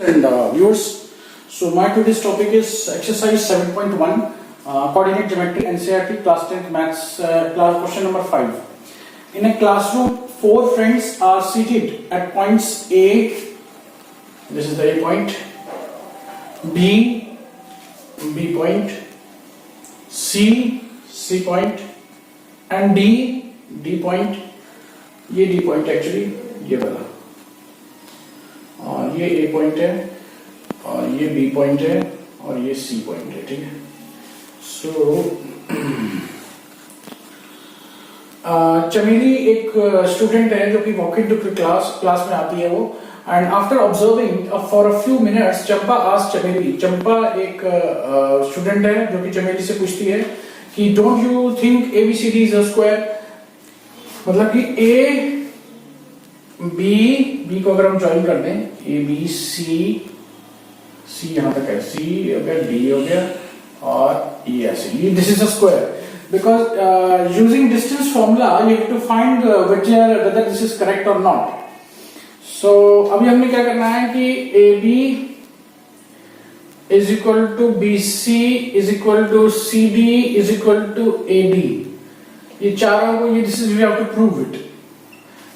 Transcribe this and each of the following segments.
And viewers, so my today's topic is exercise 7.1 coordinate geometry NCERT class 10th maths class question number 5. In a classroom, 4 friends are seated at points A, this is the A point, B, B point, C, C point and D, D point. ये D point actually ये वाला, और ये A point है और ये B point है और ये C पॉइंट है, ठीक है। सो चमेली एक स्टूडेंट है जो कि वॉक इन टू क्लास में आती है वो, and after observing for a few minutes Champa asked चमेली, चंपा एक स्टूडेंट है जो कि चमेली से पूछती है कि don't you think ABCD is a square, मतलब कि A B को अगर हम ज्वाइन कर दें ABC, C यहां तक है, C हो गया, D हो गया और ये ऐसे, this is a square because using distance formula you have to find whether this is correct और नॉट। सो अभी हमने क्या करना है कि AB is equal to BC is equal to CD is equal to AD, ये चारों को ये this is we have to prove it.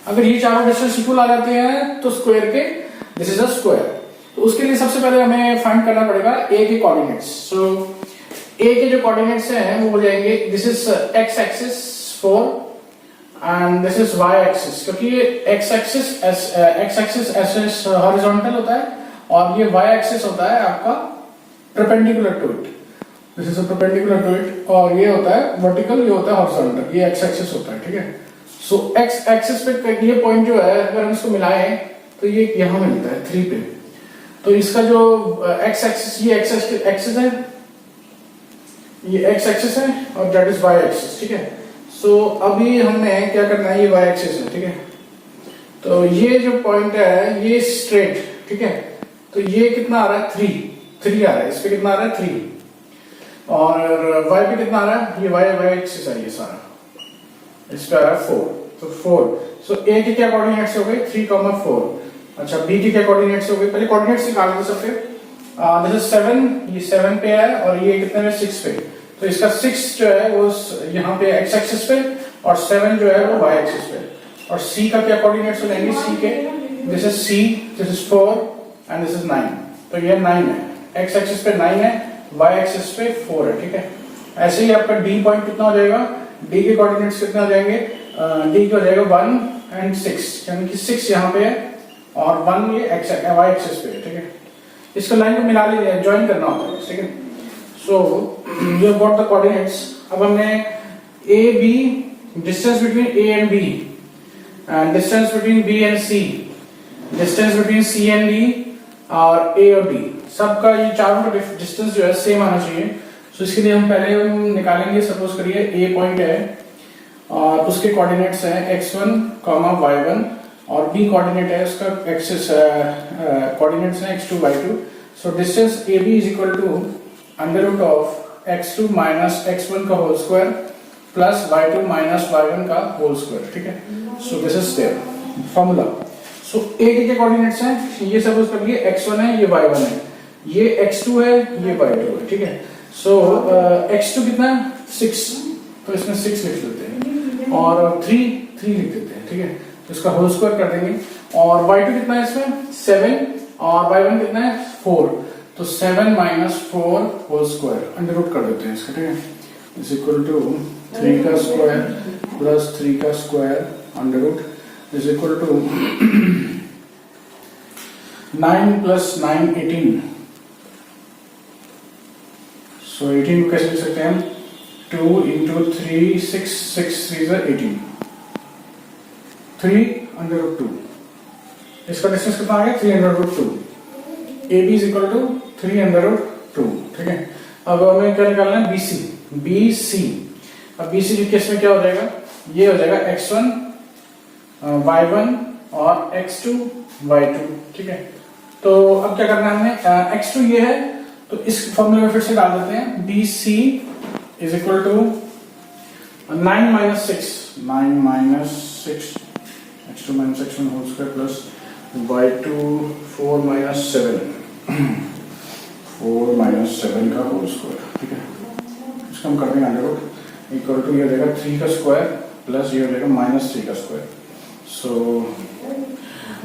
अगर ये चारों डिस्टेंस इक्वल आ जाते हैं तो स्क्वायर के दिस इज अ स्क्वायर। तो उसके लिए सबसे पहले हमें फाइंड करना पड़ेगा A के कोऑर्डिनेट्स। सो A के जो कोऑर्डिनेट्स हैं वो हो जाएंगे, this is x axis 4 and this is y axis, क्योंकि ये x एक्सिस ऐसे हॉरिजॉन्टल होता है और ये y एक्सिस होता है आपका perpendicular to it, this is perpendicular to it, और ये होता है वर्टिकल, ये होता है हॉरिजॉन्टल, ये x एक्सिस होता है, ठीक है। सो x एक्सिस पे ये पॉइंट जो है अगर हम इसको मिलाएं तो ये यहां मिलता है 3 पे, तो इसका जो x एक्सिस, ये x एक्सिस है, ये x एक्सिस है और दैट इज y एक्सिस, ठीक है। सो अभी हमें क्या करना है, ये y एक्सिस है, ठीक है। तो ये जो पॉइंट है ये स्ट्रेट, ठीक है, तो ये कितना आ रहा है 3 आ रहा है, इस पे कितना आ रहा है 3, और y पे कितना आ रहा है, ये y एक्सिस है, ये सारा इस पे आ रहा है 4, तो 4। सो A के क्या कोऑर्डिनेट्स हो गए 3, 4। अच्छा B के क्या कोऑर्डिनेट्स हो गए, पहले कोऑर्डिनेट्स निकाल दो सबके, दिस इज 7, ये 7 पे है और ये कितने में 6 पे, तो इसका 6 जो है वो यहाँ पे x एक्सिस पे और 7 जो है वो y एक्सिस पे। और C का क्या कोऑर्डिनेट्स हो जाएंगे, C के this is C, this is 4 and this is 9, तो ये 9 है, x एक्सिस पे 9 है, y एक्सिस पे 4 है, ठीक है। ऐसे ही आपका D पॉइंट कितना हो जाएगा, D के कोऑर्डिनेट्स कितने हो जाएंगे, D का हो जाएगा 1 एंड 6, यानी कि 6 यहाँ पे है और 1 ये y एक्सिस पे है, ठीक है। इसको लाइन को मिला लीजिए, ज्वाइन करना होता है, ठीक है। So you have got the coordinates. अब हमने AB, distance between A and B, and distance between B and C, distance between C and D और A और D, सबका ये चारों का डिस्टेंस जो है सेम आना चाहिए। सो इसके लिए हम पहले निकालेंगे, सपोज करिए A पॉइंट है और उसके कोऑर्डिनेट्स हैं x1, y1 और B कोऑर्डिनेट है उसका एक्सिस कोऑर्डिनेट्स हैं x2, y2। So distance AB is equal to under root of x2 minus x1 का whole square plus y2 minus y1 का होल स्क्वायर, ठीक है। So this is their formula. So A के coordinates हैं, ये suppose करिए x1 है, ये y1 है, ये x2 है, ये y2 है, ठीक है। सो x2 कितना 6, तो इसमें 6 लिख देते हैं और 3 लिख देते हैं, ठीक है। तो इसका होल स्क्वायर कर देंगे और y2 कितना है इसमें 7 और y1 कितना है 4, तो 7 minus 4 whole square under root कर देते हैं इसका, ठीक है। इज इक्वल टू 3 का स्क्वायर प्लस 3 का square under root is equal to 9 plus 9 18। So 18 को कैसे लिख सकते हैं हम, 2 into 3 6 3 is 18, 3 under root 2, इसका डिस्टेंस कितना आ गया 3 under root 2, AB is equal to 3 under root 2, ठीक है। अब हमें क्या निकालना है BC। अब BC के केस में क्या हो जाएगा, ये हो जाएगा x1 y1 और x2 y2, ठीक है। तो अब क्या करना है हमें, x2 ये है तो इस फॉर्मूले में फिर से डाल देते हैं, BC is equal to 9 minus 6 x2 minus x1 whole square plus y2 4 minus 7 4 minus 7 का होल स्क्वायर, ठीक है। इसका हम करते हैं अंडर रूट इक्वल टू ये हो जाएगा 3 का स्क्वायर प्लस ये हो जाएगा माइनस 3 का square. So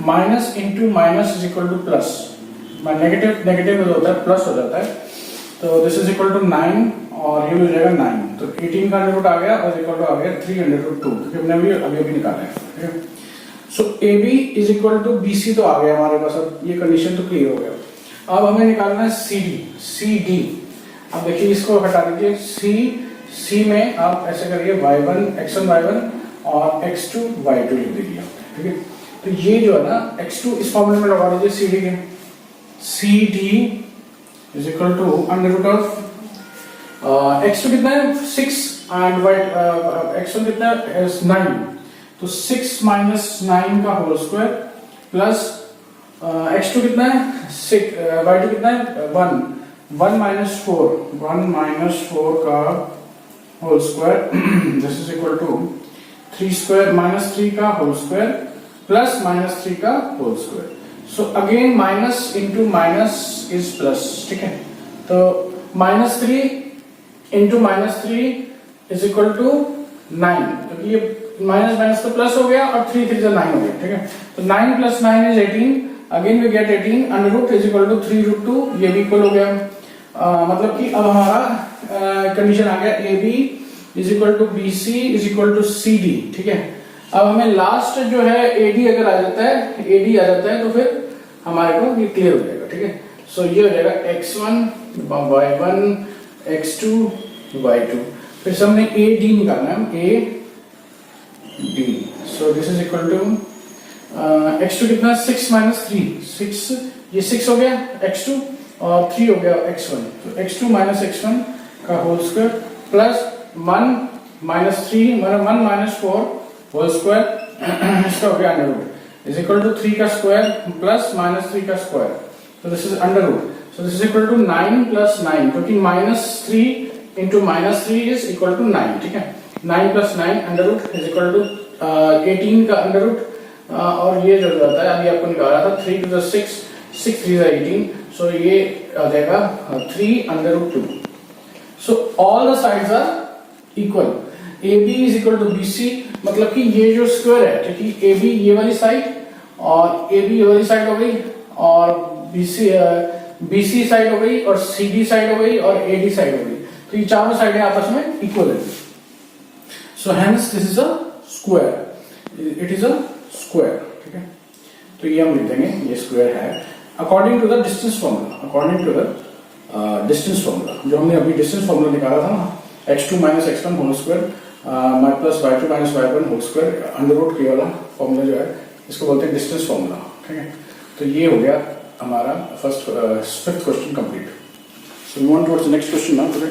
minus into minus is equal two plus, negative negative होता है प्लस हो जाता है, तो दिस इज इक्वल टू 9 और ये हो जाएगा 9, तो 18 का अंडर रूट आ गया और इक्वल टू आ गया 3 अंडर रूट 2, क्योंकि हमने अभी निकाला है, ठीक है। So A B is equal to B C तो आ गया हमारे पास, अब ये कंडीशन तो क्लियर हो गया। अब हमें निकालना है सी डी, सी डी। अब देखिए इसको हटा दीजिए, सी में आप ऐसे करिए y1 x1 y1 और x2 y2 लिख दीजिए, ठीक है। तो ये जो है ना x2 इस फॉर्मूले में लगा दीजिए सी डी के, C D is equal to under root of x2 कितना है 6 एंड x1 कितना है 9, तो 6 माइनस 9 का होल स्क्वायर प्लस x2 कितना है 6, y2 कितना है 1 माइनस 4 का whole square this is equal to 3 square minus 3 का होल स्क्वायर प्लस माइनस 3 का whole square. So again minus into minus is plus, ठीक है। तो minus 3 into minus 3 is equal to 9, तो ये माइनस माइनस तो प्लस हो गया और 3 3 9 हो गया, ठीक है। तो 9 plus 9 is 18, again we get 18 under root is equal to 3 root 2, ये भी इक्वल हो गया। मतलब कि अब हमारा कंडीशन आ गया A B is equal to B C is equal to C D, ठीक है। अब हमें लास्ट जो है ए डी अगर आ जाता है, ए डी आ जाता है तो फिर हमारे को ये क्लियर हो जाएगा, ठीक है। सो ये हो जाएगा x1 y1 x2 y2, फिर से हमने ए डी निकालना है, A D. So this is equal to x2 कितना 6 माइनस 3, 6 ये 6 हो गया x2 और 3 हो गया x1, तो x2 माइनस x1 का whole square plus 1 minus 3 1 minus 4 whole square इसका हो गया under root is equal to 3 का स्क्वायर प्लस माइनस 3 का स्क्वायर, तो this is under root. So this is equal to 9 plus 9, क्योंकि minus 3 into minus 3 is equal to 9, ठीक है। 9 plus 9 under root is equal to 18 का under root, और ये जो जाता है अभी आपको निकाला था 3 to the 6 6 3 18, सो ये आ जाएगा 3 under root 2। So all the sides are equal, A B is equal to B C, मतलब कि ये जो स्क्वायर है, ठीक है, ए बी ये वाली साइड और ए बी ये वाली साइड हो गई और बी सी साइड हो गई और सी डी साइड हो गई और ए डी साइड हो गई, तो ये चारों साइडें आपस में इक्वल है। So hence this is a square, it is a square, ठीक है। तो ये हम लिख देंगे ये स्क्वायर है according to the distance formula, according to the distance formula जो हमने अभी डिस्टेंस फॉर्मूला निकाला था ना, x2 minus x1 whole square plus y2 minus y1 whole square under root के वाला फॉर्मूला जो है इसको बोलते हैं डिस्टेंस फॉर्मूला, ठीक है। तो ये हो गया हमारा first 5th question complete. So we want towards the next question now today.